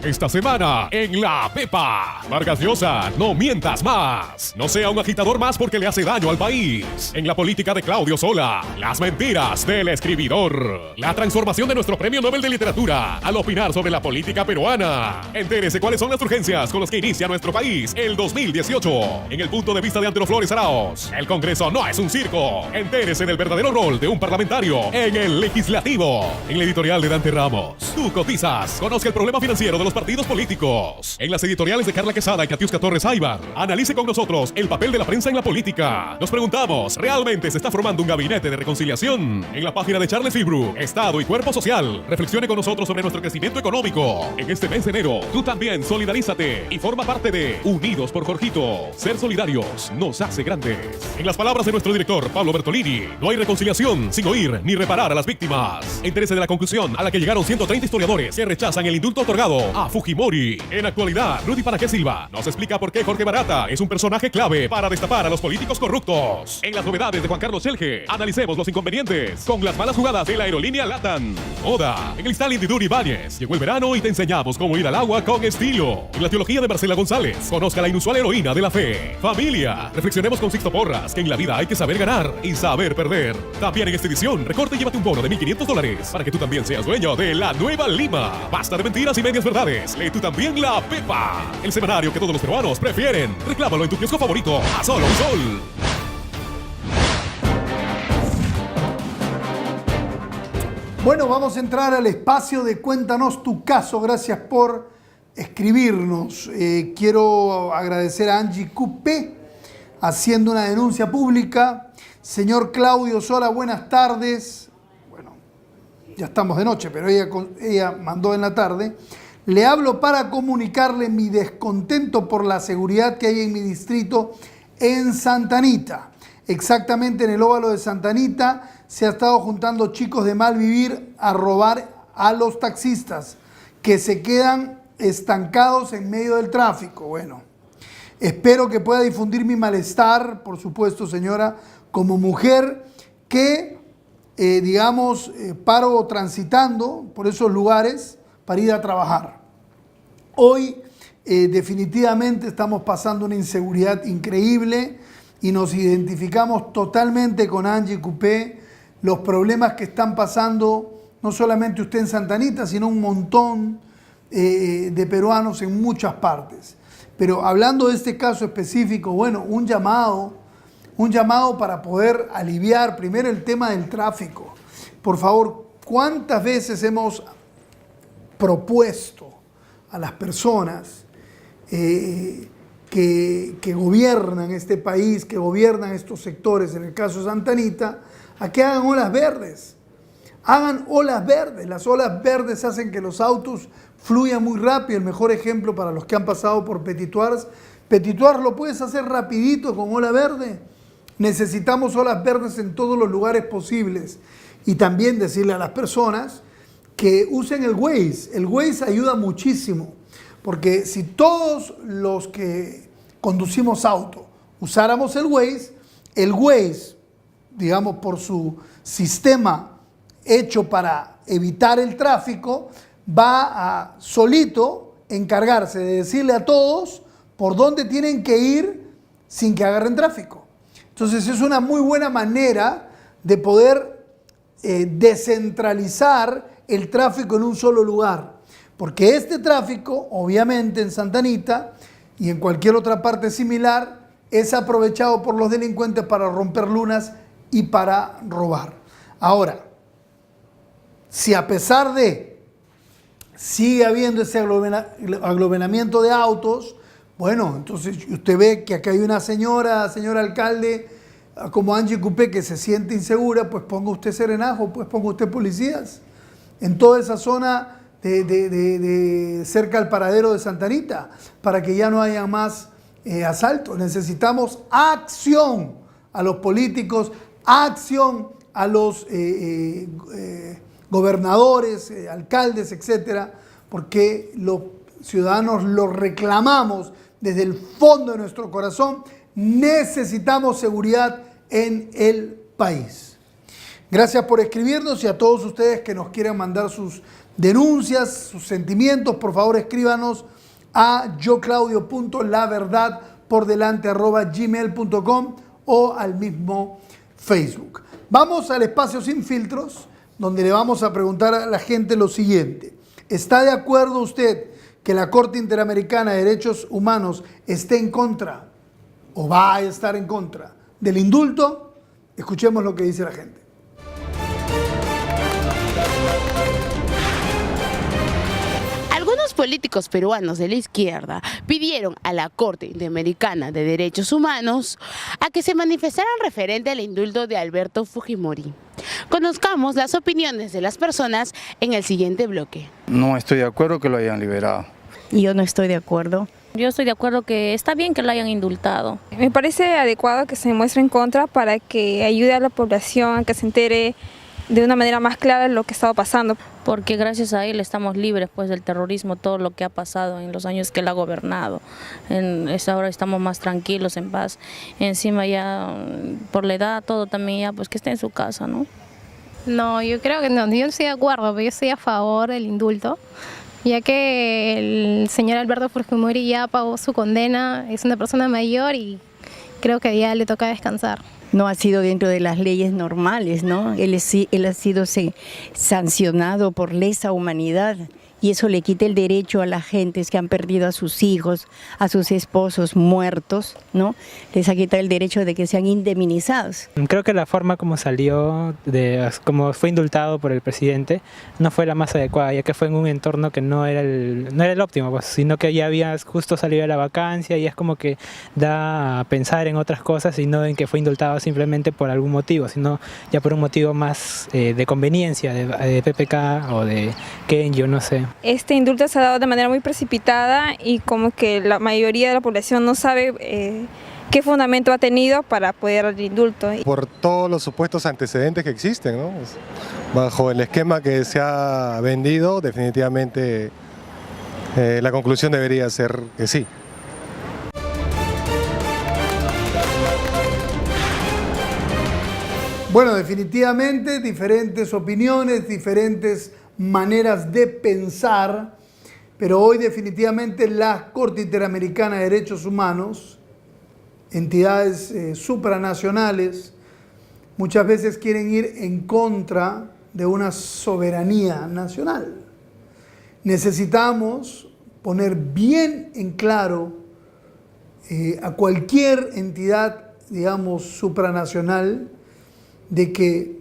Speaker 1: Esta semana en La Pepa. Vargas Llosa, no mientas más. No sea un agitador más porque le hace daño al país. En la política de Claudio Sola, las mentiras del escribidor. La transformación de nuestro Premio Nobel de Literatura al opinar sobre la política peruana. Entérese cuáles son las urgencias con las que inicia nuestro país el 2018. En el punto de vista de Antero Flores Arauz, el Congreso no es un circo. Entérese del verdadero rol de un parlamentario en el legislativo. En la editorial de Dante Ramos, tú cotizas. Conozca el problema financiero de los partidos políticos. En las editoriales de Carla Quesada y Katiuska Torres Aybar, analice con nosotros el papel de la prensa en la política. Nos preguntamos, ¿realmente se está formando un gabinete de reconciliación? En la página de Charles Fibru, Estado y Cuerpo Social, reflexione con nosotros sobre nuestro crecimiento económico. En este mes de enero, tú también solidarízate y forma parte de Unidos por Jorgito. Ser solidarios nos hace grandes. En las palabras de nuestro director, Pablo Bertolini, no hay reconciliación sin oír ni reparar a las víctimas. Entérese de la conclusión a la que llegaron 130 historiadores que rechazan el indulto otorgado a Fujimori. En actualidad, Rudy Paraqué Silva nos explica por qué Jorge Barata es un personaje clave para destapar a los políticos corruptos. En las novedades de Juan Carlos Selge, analicemos los inconvenientes con las malas jugadas de la aerolínea LATAM. Moda, en el Stalin de Duri Ibáñez. Llegó el verano y te enseñamos cómo ir al agua con estilo. En la teología de Marcela González, conozca la inusual heroína de la fe. Familia, reflexionemos con Sixto Porras que en la vida hay que saber ganar y saber perder. También en esta edición, recorte y llévate un bono de $1,500 para que tú también seas dueño de La Nueva Lima. Basta de mentiras y medias verdades. Lee tú también La Pepa, el semanario que todos los peruanos prefieren. Reclámalo en tu kiosco favorito a solo un sol.
Speaker 8: Bueno, vamos a entrar al espacio de Cuéntanos tu caso. Gracias por escribirnos. Quiero agradecer a Angie Coupé haciendo una denuncia pública. Señor Claudio Sola, buenas tardes. Bueno, ya estamos de noche, pero ella mandó en la tarde. Le hablo para comunicarle mi descontento por la seguridad que hay en mi distrito en Santa Anita. Exactamente en el óvalo de Santa Anita se ha estado juntando chicos de mal vivir a robar a los taxistas que se quedan estancados en medio del tráfico. Bueno, espero que pueda difundir mi malestar, por supuesto, señora, como mujer que, paro transitando por esos lugares para ir a trabajar. Hoy definitivamente estamos pasando una inseguridad increíble y nos identificamos totalmente con Angie Coupé, los problemas que están pasando, no solamente usted en Santa Anita, sino un montón de peruanos en muchas partes. Pero hablando de este caso específico, bueno, un llamado para poder aliviar primero el tema del tráfico. Por favor, ¿cuántas veces hemos propuesto a las personas que gobiernan este país, que gobiernan estos sectores, en el caso de Santa Anita, a que hagan olas verdes? Hagan olas verdes. Las olas verdes hacen que los autos fluyan muy rápido. El mejor ejemplo para los que han pasado por Petituars. Petituars lo puedes hacer rapidito con ola verde. Necesitamos olas verdes en todos los lugares posibles. Y también decirle a las personas que usen el Waze. El Waze ayuda muchísimo. Porque si todos los que conducimos auto usáramos el Waze, digamos, por su sistema hecho para evitar el tráfico, va a solito encargarse de decirle a todos por dónde tienen que ir sin que agarren tráfico. Entonces es una muy buena manera de poder descentralizar el tráfico en un solo lugar. Porque este tráfico, obviamente en Santa Anita y en cualquier otra parte similar, es aprovechado por los delincuentes para romper lunas y para robar. Ahora, si a pesar de sigue habiendo ese aglomeramiento de autos, bueno, entonces usted ve que acá hay una señor alcalde como Angie Coupé que se siente insegura, pues ponga usted serenajo, pues ponga usted policías en toda esa zona de cerca al paradero de Santa Anita, para que ya no haya más asaltos. Necesitamos acción a los políticos, acción a los gobernadores, alcaldes, etcétera, porque los ciudadanos lo reclamamos desde el fondo de nuestro corazón. Necesitamos seguridad en el país. Gracias por escribirnos y a todos ustedes que nos quieran mandar sus denuncias, sus sentimientos, por favor escríbanos a yoclaudio.laverdadpordelante@gmail.com o al mismo Facebook. Vamos al espacio sin filtros, donde le vamos a preguntar a la gente lo siguiente. ¿Está de acuerdo usted que la Corte Interamericana de Derechos Humanos esté en contra o va a estar en contra del indulto? Escuchemos lo que dice la gente.
Speaker 4: Algunos políticos peruanos de la izquierda pidieron a la Corte Interamericana de Derechos Humanos a que se manifestaran referente al indulto de Alberto Fujimori. Conozcamos las opiniones de las personas en el siguiente bloque.
Speaker 12: No estoy de acuerdo que lo hayan liberado.
Speaker 5: Yo no estoy de acuerdo.
Speaker 6: Yo estoy de acuerdo que está bien que lo hayan indultado.
Speaker 13: Me parece adecuado que se muestre en contra para que ayude a la población a que se entere de una manera más clara de lo que estaba pasando.
Speaker 6: Porque gracias a él estamos libres pues del terrorismo, todo lo que ha pasado en los años que él ha gobernado. Ahora estamos más tranquilos, en paz. Encima ya por la edad, todo también ya pues que esté en su casa, ¿no?
Speaker 14: No, yo creo que no, yo no estoy de acuerdo, pero yo estoy a favor del indulto, ya que el señor Alberto Fujimori ya pagó su condena, es una persona mayor y creo que ya le toca descansar.
Speaker 5: No ha sido dentro de las leyes normales, ¿no? Él ha sido sancionado por lesa humanidad y eso le quita el derecho a las gentes que han perdido a sus hijos, a sus esposos muertos, ¿no? Les ha quitado el derecho de que sean indemnizados.
Speaker 15: Creo que la forma como salió, como fue indultado por el presidente, no fue la más adecuada, ya que fue en un entorno que no era el óptimo, pues, sino que ya había justo salido de la vacancia y es como que da a pensar en otras cosas y no en que fue indultado simplemente por algún motivo, sino ya por un motivo más de conveniencia, de PPK o de Ken, yo no sé.
Speaker 13: Este indulto se ha dado de manera muy precipitada y como que la mayoría de la población no sabe qué fundamento ha tenido para poder dar el indulto.
Speaker 7: Por todos los supuestos antecedentes que existen, ¿no? Bajo el esquema que se ha vendido, definitivamente la conclusión debería ser que sí.
Speaker 8: Bueno, definitivamente diferentes opiniones, diferentes maneras de pensar, pero hoy definitivamente la Corte Interamericana de Derechos Humanos, entidades supranacionales, muchas veces quieren ir en contra de una soberanía nacional. Necesitamos poner bien en claro a cualquier entidad, digamos, supranacional, de que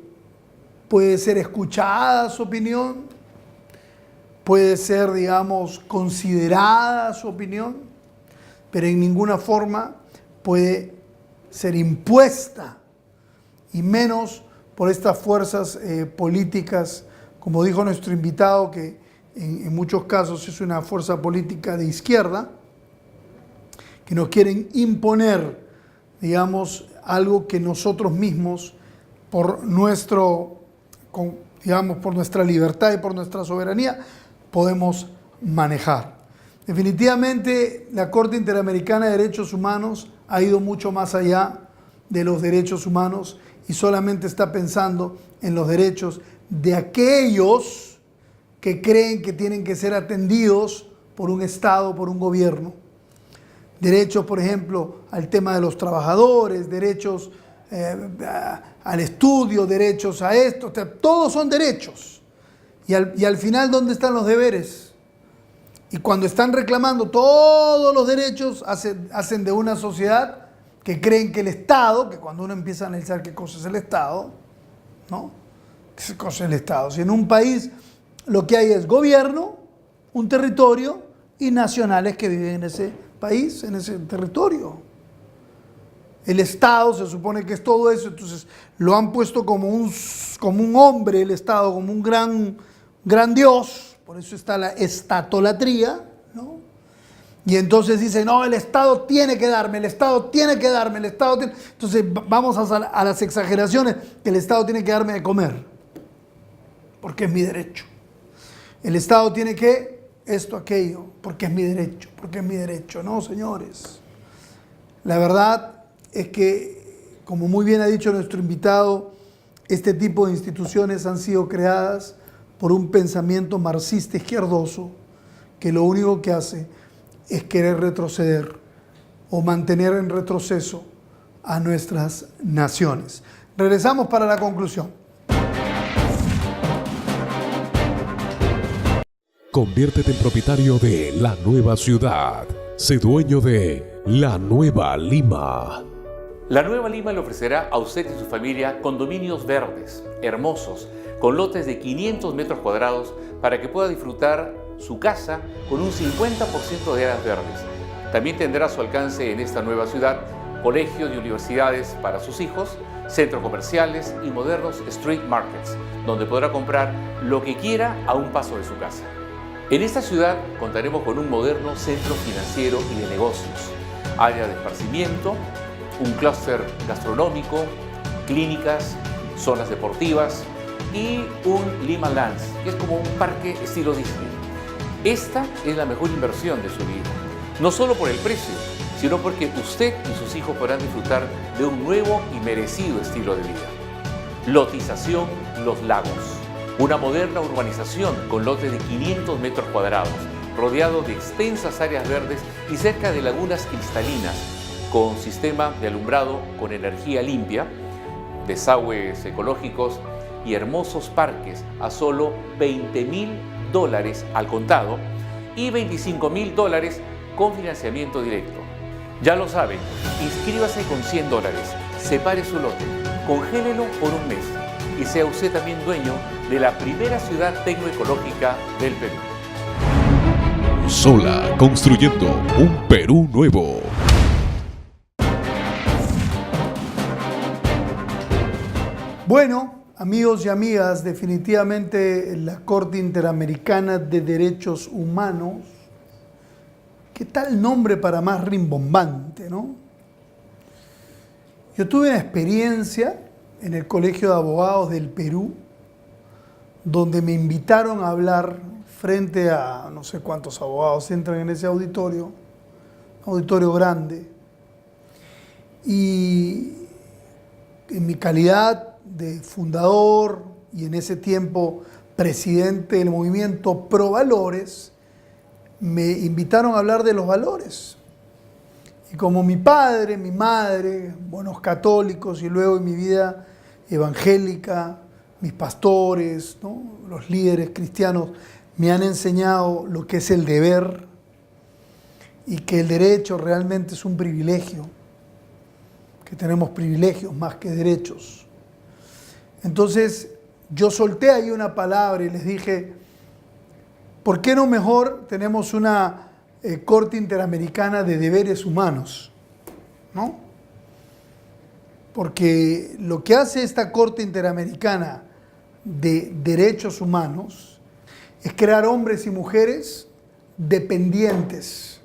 Speaker 8: puede ser escuchada su opinión, puede ser, digamos, considerada su opinión, pero en ninguna forma puede ser impuesta, y menos por estas fuerzas políticas, como dijo nuestro invitado, que en muchos casos es una fuerza política de izquierda, que nos quieren imponer, digamos, algo que nosotros mismos, por por nuestra libertad y por nuestra soberanía, podemos manejar. Definitivamente la Corte Interamericana de Derechos Humanos ha ido mucho más allá de los derechos humanos y solamente está pensando en los derechos de aquellos que creen que tienen que ser atendidos por un Estado, por un gobierno. Derechos, por ejemplo, al tema de los trabajadores, derechos al estudio, derechos a esto, todos son derechos. Y al final, ¿dónde están los deberes? Y cuando están reclamando todos los derechos, hacen de una sociedad que creen que el Estado, que cuando uno empieza a analizar qué cosa es el Estado, ¿no? ¿Qué cosa es el Estado? Si en un país lo que hay es gobierno, un territorio y nacionales que viven en ese país, en ese territorio. El Estado se supone que es todo eso, entonces lo han puesto como un hombre, el Estado, como un gran Dios, por eso está la estatolatría, ¿no? Y entonces dicen, no, el Estado tiene que darme, el Estado tiene que darme, el Estado tiene... Entonces vamos a las exageraciones, que el Estado tiene que darme de comer, porque es mi derecho. El Estado tiene que esto, aquello, porque es mi derecho, porque es mi derecho. No, señores. La verdad es que, como muy bien ha dicho nuestro invitado, este tipo de instituciones han sido creadas por un pensamiento marxista izquierdoso que lo único que hace es querer retroceder o mantener en retroceso a nuestras naciones. Regresamos para la conclusión.
Speaker 1: Conviértete en propietario de la nueva ciudad. Sé dueño de la Nueva Lima.
Speaker 9: La Nueva Lima le ofrecerá a usted y su familia condominios verdes, hermosos, con lotes de 500 metros cuadrados para que pueda disfrutar su casa con un 50% de áreas verdes. También tendrá a su alcance en esta nueva ciudad colegios y universidades para sus hijos, centros comerciales y modernos street markets, donde podrá comprar lo que quiera a un paso de su casa. En esta ciudad contaremos con un moderno centro financiero y de negocios, área de esparcimiento, un clúster gastronómico, clínicas, zonas deportivas y un Lima Lands, que es como un parque estilo Disney. Esta es la mejor inversión de su vida, no solo por el precio, sino porque usted y sus hijos podrán disfrutar de un nuevo y merecido estilo de vida. Lotización Los Lagos, una moderna urbanización con lotes de 500 metros cuadrados, rodeado de extensas áreas verdes y cerca de lagunas cristalinas, con sistema de alumbrado con energía limpia, desagües ecológicos y hermosos parques a solo $20.000 al contado y $25.000 con financiamiento directo. Ya lo saben, inscríbase con $100, separe su lote, congélelo por un mes y sea usted también dueño de la primera ciudad tecnoecológica del Perú.
Speaker 1: Sola, construyendo un Perú nuevo.
Speaker 8: Bueno, amigos y amigas, definitivamente la Corte Interamericana de Derechos Humanos, ¿qué tal nombre para más rimbombante, no? Yo tuve una experiencia en el Colegio de Abogados del Perú, donde me invitaron a hablar frente a no sé cuántos abogados entran en ese auditorio grande, y en mi calidad de fundador y en ese tiempo presidente del movimiento Pro Valores, me invitaron a hablar de los valores. Y como mi padre, mi madre, buenos católicos, y luego en mi vida evangélica, mis pastores, ¿no?, los líderes cristianos me han enseñado lo que es el deber y que el derecho realmente es un privilegio, que tenemos privilegios más que derechos. Entonces yo solté ahí una palabra y les dije, ¿por qué no mejor tenemos una Corte Interamericana de Deberes Humanos? ¿No? Porque lo que hace esta Corte Interamericana de Derechos Humanos es crear hombres y mujeres dependientes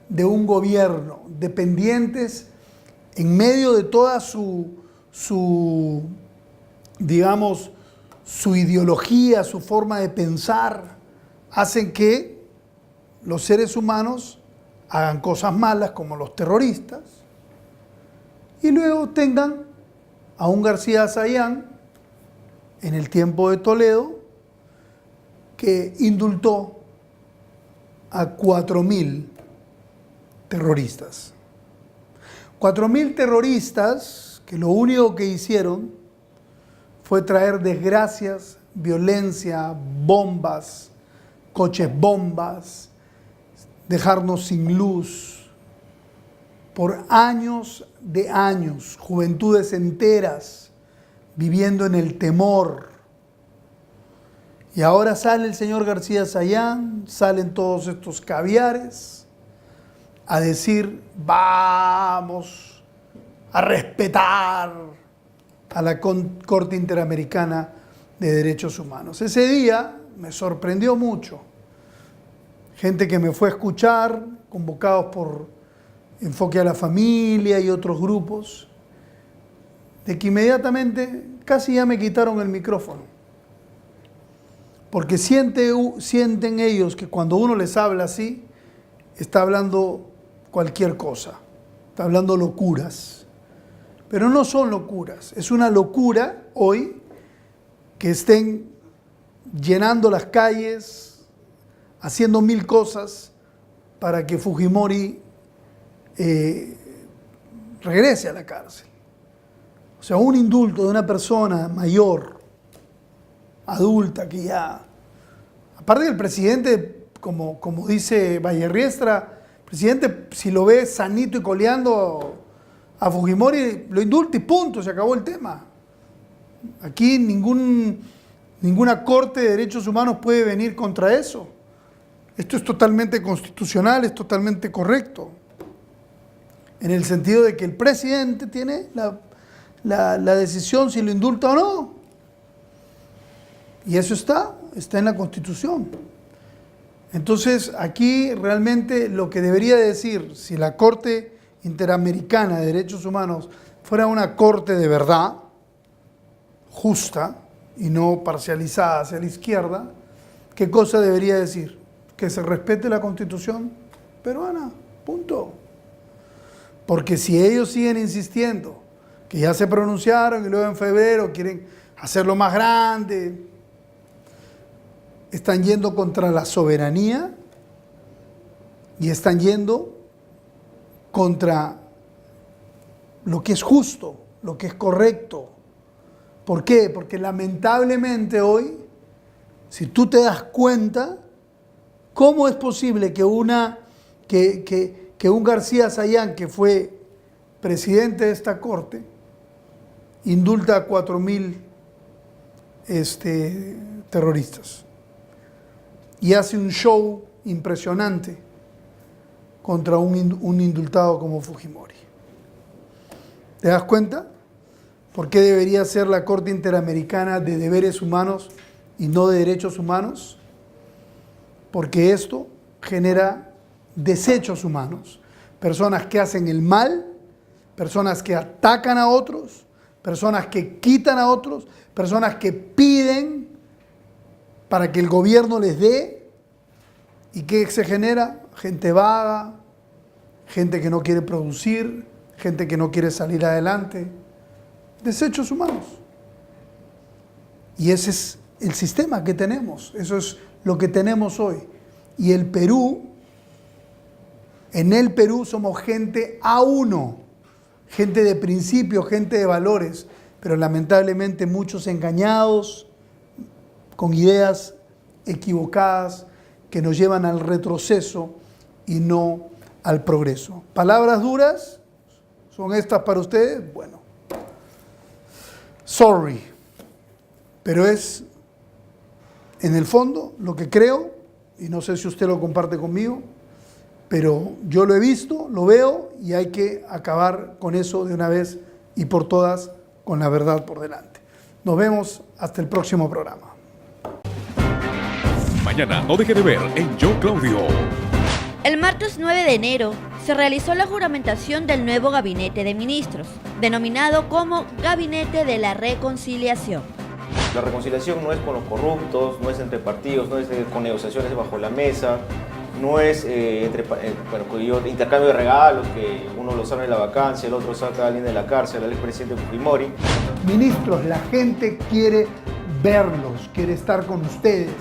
Speaker 8: de un gobierno, dependientes en medio de toda su ideología, su forma de pensar, hacen que los seres humanos hagan cosas malas como los terroristas y luego tengan a un García Sayán en el tiempo de Toledo que indultó a 4.000 terroristas. 4.000 terroristas que lo único que hicieron fue traer desgracias, violencia, bombas, coches bombas, dejarnos sin luz por años de años, juventudes enteras viviendo en el temor. Y ahora sale el señor García Sayán, salen todos estos caviares a decir, vamos a respetar a la Corte Interamericana de Derechos Humanos. Ese día me sorprendió mucho. Gente que me fue a escuchar, convocados por Enfoque a la Familia y otros grupos, de que inmediatamente casi ya me quitaron el micrófono. Porque sienten ellos que cuando uno les habla así, está hablando cualquier cosa, está hablando locuras. Pero no son locuras, es una locura hoy que estén llenando las calles, haciendo mil cosas para que Fujimori regrese a la cárcel. O sea, un indulto de una persona mayor, adulta, que ya... Aparte del presidente, como dice Vallerriestra, el presidente, si lo ve sanito y coleando a Fujimori, lo indulta y punto, se acabó el tema. Aquí ninguna corte de derechos humanos puede venir contra eso. Esto es totalmente constitucional, es totalmente correcto. En el sentido de que el presidente tiene la decisión si lo indulta o no. Y eso está en la Constitución. Entonces, aquí realmente lo que debería decir, si la Corte Interamericana de Derechos Humanos fuera una corte de verdad, justa y no parcializada hacia la izquierda, ¿qué cosa debería decir? Que se respete la Constitución peruana, punto. Porque si ellos siguen insistiendo que ya se pronunciaron y luego en febrero quieren hacerlo más grande, están yendo contra la soberanía y están yendo contra lo que es justo, lo que es correcto. ¿Por qué? Porque lamentablemente hoy, si tú te das cuenta, ¿cómo es posible que un García Sayán, que fue presidente de esta corte, indulta a 4.000 terroristas y hace un show impresionante contra un indultado como Fujimori? ¿Te das cuenta? ¿Por qué debería ser la Corte Interamericana de Deberes Humanos y no de Derechos Humanos? Porque esto genera desechos humanos, personas que hacen el mal, personas que atacan a otros, personas que quitan a otros, personas que piden para que el gobierno les dé. ¿Y qué se genera? Gente vaga, gente que no quiere producir, gente que no quiere salir adelante. Desechos humanos. Y ese es el sistema que tenemos, eso es lo que tenemos hoy. Y el Perú, en el Perú somos gente A1, gente de principios, gente de valores, pero lamentablemente muchos engañados, con ideas equivocadas que nos llevan al retroceso y no al progreso. ¿Palabras duras son estas para ustedes? Bueno, sorry, pero es en el fondo lo que creo, y no sé si usted lo comparte conmigo, pero yo lo he visto, lo veo, y hay que acabar con eso de una vez y por todas, con la verdad por delante. Nos vemos hasta el próximo programa.
Speaker 1: Mañana no deje de ver en Yo Claudio.
Speaker 16: El martes 9 de enero se realizó la juramentación del nuevo Gabinete de Ministros, denominado como Gabinete de la Reconciliación.
Speaker 11: La reconciliación no es con los corruptos, no es entre partidos, no es con negociaciones bajo la mesa, no es intercambio de regalos, que uno lo saca en la vacancia, el otro saca a alguien de la cárcel, al expresidente Fujimori.
Speaker 8: Ministros, la gente quiere verlos, quiere estar con ustedes,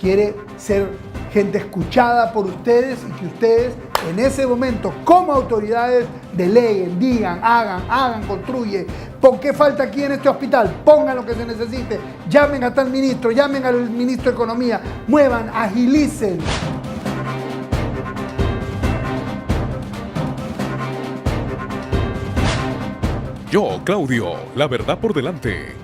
Speaker 8: quiere ser gente escuchada por ustedes y que ustedes en ese momento como autoridades deleguen, digan, hagan, construyen. ¿Por qué falta aquí en este hospital? Pongan lo que se necesite, llamen a tal ministro, llamen al ministro de Economía, muevan, agilicen.
Speaker 1: Yo, Claudio, la verdad por delante.